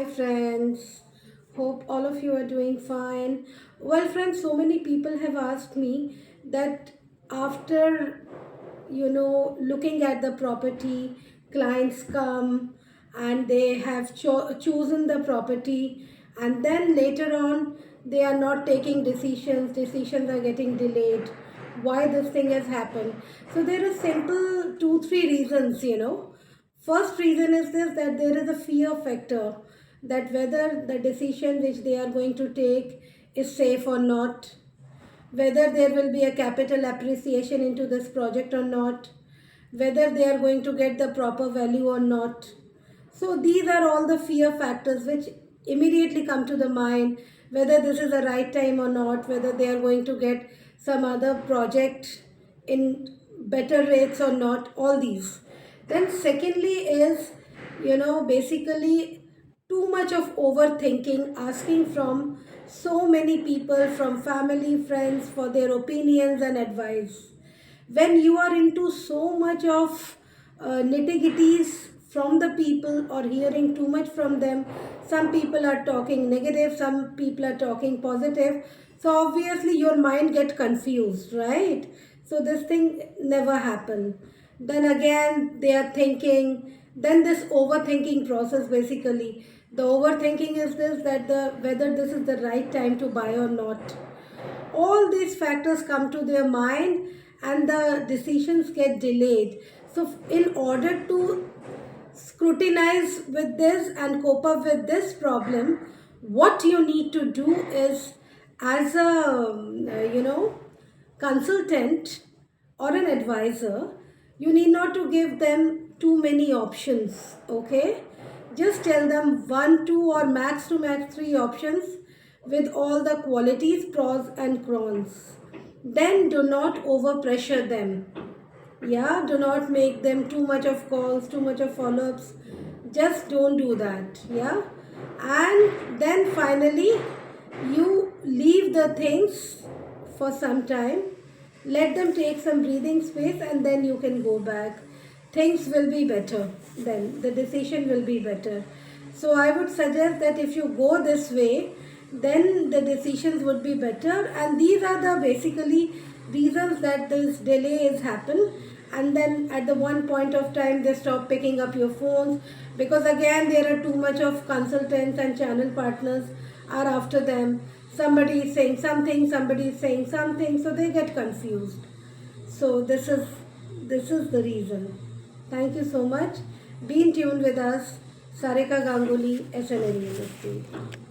Hi friends, hope all of you are doing fine. Well, friends, so many people have asked me that after looking at the property, clients come and they have chosen the property, and then later on they are not taking decisions are getting delayed. Why this thing has happened? So there are simple two, three reasons. First reason is this, that there is a fear factor, that whether the decision which they are going to take is safe or not, whether there will be a capital appreciation into this project or not, whether they are going to get the proper value or not. So these are all the fear factors which immediately come to the mind, whether this is the right time or not, whether they are going to get some other project in better rates or not, all these. Then secondly is, basically too much of overthinking, asking from so many people, from family, friends, for their opinions and advice. When you are into so much of nitty-gritties from the people, or hearing too much from them, some people are talking negative, some people are talking positive, so obviously your mind get confused, right? So this thing never happen. Then again they are thinking, then this overthinking process, basically the overthinking is this, that the whether this is the right time to buy or not. All these factors come to their mind and the decisions get delayed. So in order to scrutinize with this and cope up with this problem, what you need to do is, as a consultant or an advisor, you need not to give them too many options. Okay, just tell them one, two, or max to max three options with all the qualities, pros and cons. Then do not overpressure them. Yeah, do not make them too much of calls, too much of follow-ups. Just don't do that. Yeah. And then finally, you leave the things for some time, let them take some breathing space, and then you can go back. Things will be better, then the decision will be better. So I would suggest that if you go this way, then the decisions would be better. And these are the basically reasons that this delay is happen. And then at the one point of time they stop picking up your phones, because again there are too much of consultants and channel partners are after them. Somebody is saying something, somebody is saying something, so they get confused. So this is the reason. Thank you so much. Be in tune with us. Sarika Ganguly, SNA Real Estate.